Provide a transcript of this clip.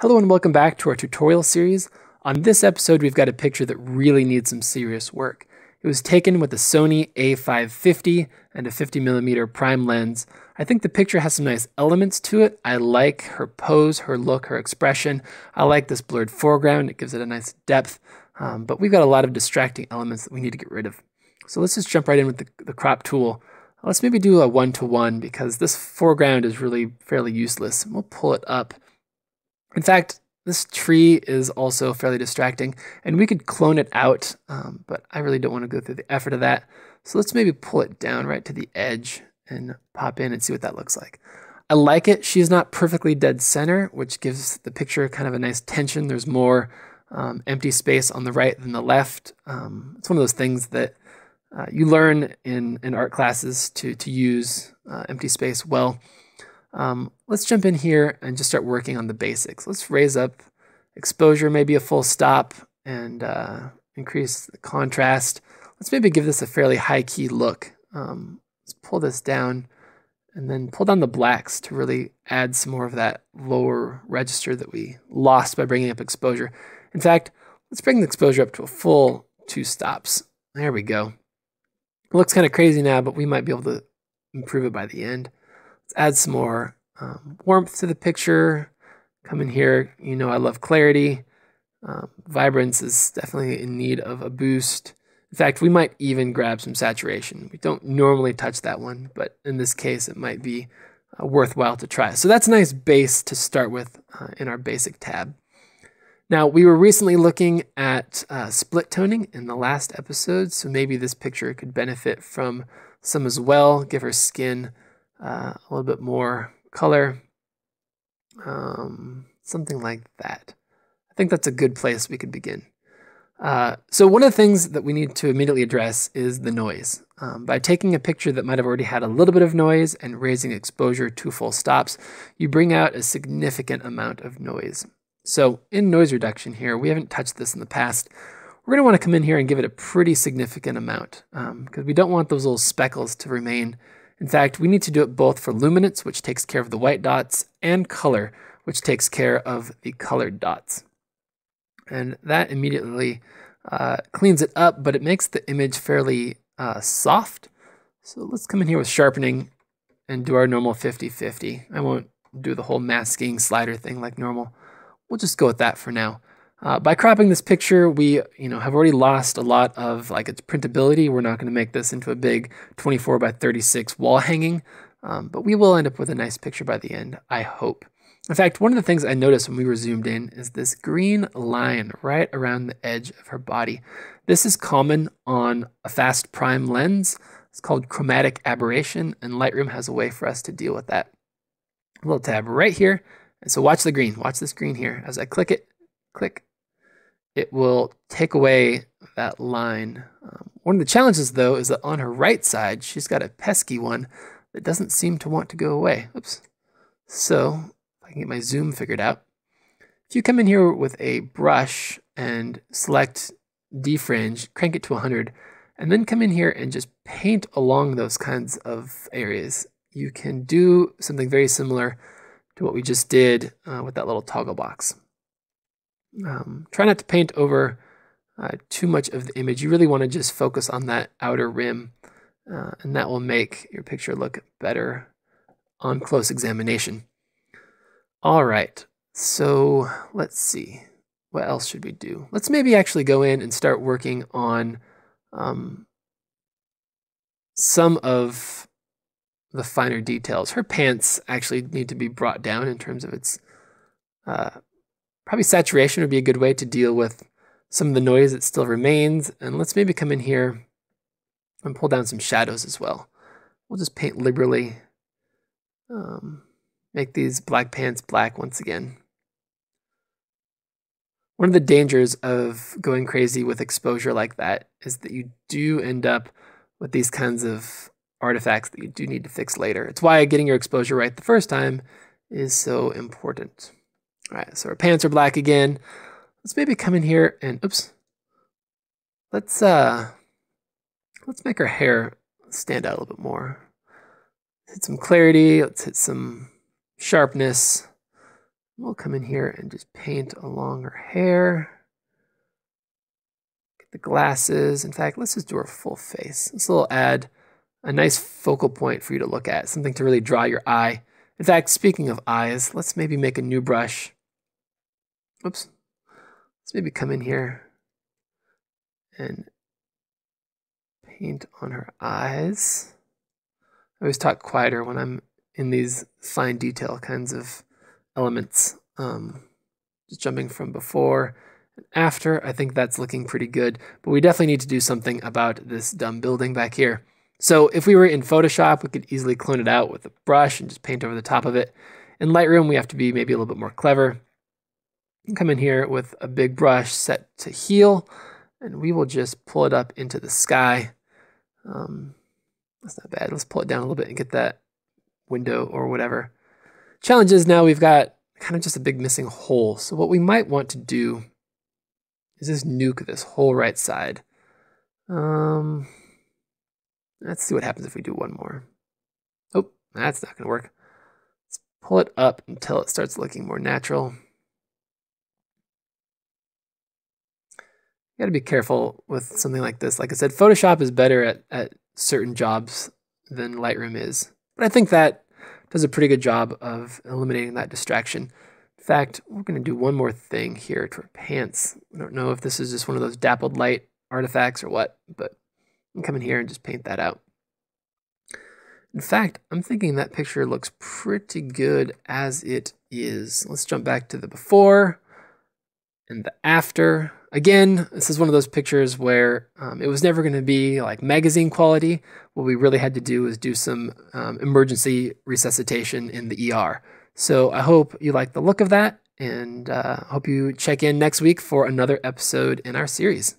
Hello and welcome back to our tutorial series. On this episode, we've got a picture that really needs some serious work. It was taken with a Sony a550 and a 50mm prime lens. I think the picture has some nice elements to it. I like her pose, her look, her expression. I like this blurred foreground. It gives it a nice depth, but we've got a lot of distracting elements that we need to get rid of. So let's just jump right in with the crop tool. Let's maybe do a 1-to-1 because this foreground is really fairly useless. We'll pull it up. In fact, this tree is also fairly distracting, and we could clone it out, but I really don't want to go through the effort of that. So let's maybe pull it down right to the edge and pop in and see what that looks like. I like it. She's not perfectly dead center, which gives the picture kind of a nice tension. There's more empty space on the right than the left. It's one of those things that you learn in art classes to use empty space well. Let's jump in here and just start working on the basics. Let's raise up exposure, maybe a full stop, and increase the contrast. Let's maybe give this a fairly high-key look. Let's pull this down and then pull down the blacks to really add some more of that lower register that we lost by bringing up exposure. In fact, let's bring the exposure up to a full 2 stops. There we go. It looks kind of crazy now, but we might be able to improve it by the end. Let's add some more warmth to the picture. Come in here, you know I love clarity. Vibrance is definitely in need of a boost. In fact, we might even grab some saturation. We don't normally touch that one, but in this case, it might be worthwhile to try. So that's a nice base to start with in our basic tab. Now, we were recently looking at split toning in the last episode, so maybe this picture could benefit from some as well, give her skin a little bit more color, something like that. I think that's a good place we could begin. So one of the things that we need to immediately address is the noise. By taking a picture that might have already had a little bit of noise and raising exposure to full stops, you bring out a significant amount of noise. So in noise reduction here, we haven't touched this in the past. We're going to want to come in here and give it a pretty significant amount because we don't want those little speckles to remain. In fact, we need to do it both for luminance, which takes care of the white dots, and color, which takes care of the colored dots. And that immediately cleans it up, but it makes the image fairly soft. So let's come in here with sharpening and do our normal 50-50. I won't do the whole masking slider thing like normal. We'll just go with that for now. By cropping this picture, we have already lost a lot of its printability. We're not going to make this into a big 24x36 wall hanging, but we will end up with a nice picture by the end, I hope. In fact, one of the things I noticed when we were zoomed in is this green line right around the edge of her body. This is common on a fast prime lens. It's called chromatic aberration, and Lightroom has a way for us to deal with that. A little tab right here. And so watch the green. Watch this green here. As I click it, click, it will take away that line. One of the challenges, though, is that on her right side, she's got a pesky one that doesn't seem to want to go away. Oops. So I can get my zoom figured out. If you come in here with a brush and select defringe, crank it to 100, and then come in here and just paint along those kinds of areas, you can do something very similar to what we just did with that little toggle box. Try not to paint over too much of the image. You really want to just focus on that outer rim, and that will make your picture look better on close examination. All right, so let's see. What else should we do? Let's maybe actually go in and start working on some of the finer details. Her pants actually need to be brought down in terms of its probably saturation would be a good way to deal with some of the noise that still remains. And let's maybe come in here and pull down some shadows as well. We'll just paint liberally. Make these black pants black once again. One of the dangers of going crazy with exposure like that is that you do end up with these kinds of artifacts that you do need to fix later. It's why getting your exposure right the first time is so important. All right, so our pants are black again. Let's maybe come in here and, oops. Let's make our hair stand out a little bit more. Hit some clarity, let's hit some sharpness. We'll come in here and just paint along her hair. Get the glasses. In fact, let's just do her full face. This will add a nice focal point for you to look at, something to really draw your eye. In fact, speaking of eyes, let's maybe make a new brush. Oops. Let's maybe come in here and paint on her eyes. I always talk quieter when I'm in these fine detail kinds of elements. Just jumping from before and after, I think that's looking pretty good, but we definitely need to do something about this dumb building back here. So if we were in Photoshop, we could easily clone it out with a brush and just paint over the top of it. In Lightroom, we have to be maybe a little bit more clever. Come in here with a big brush set to heal, and we will just pull it up into the sky. That's not bad. Let's pull it down a little bit and get that window or whatever. Challenge is now we've got kind of just a big missing hole. So what we might want to do is just nuke this whole right side. Let's see what happens if we do one more. Oh, that's not going to work. Let's pull it up until it starts looking more natural. You got to be careful with something like this. Like I said, Photoshop is better at certain jobs than Lightroom is. But I think that does a pretty good job of eliminating that distraction. In fact, we're going to do one more thing here to her pants. I don't know if this is just one of those dappled light artifacts or what, but I'm coming here and just paint that out. In fact, I'm thinking that picture looks pretty good as it is. Let's jump back to the before and the after. Again, this is one of those pictures where it was never going to be like magazine quality. What we really had to do is do some emergency resuscitation in the ER. So I hope you like the look of that, and hope you check in next week for another episode in our series.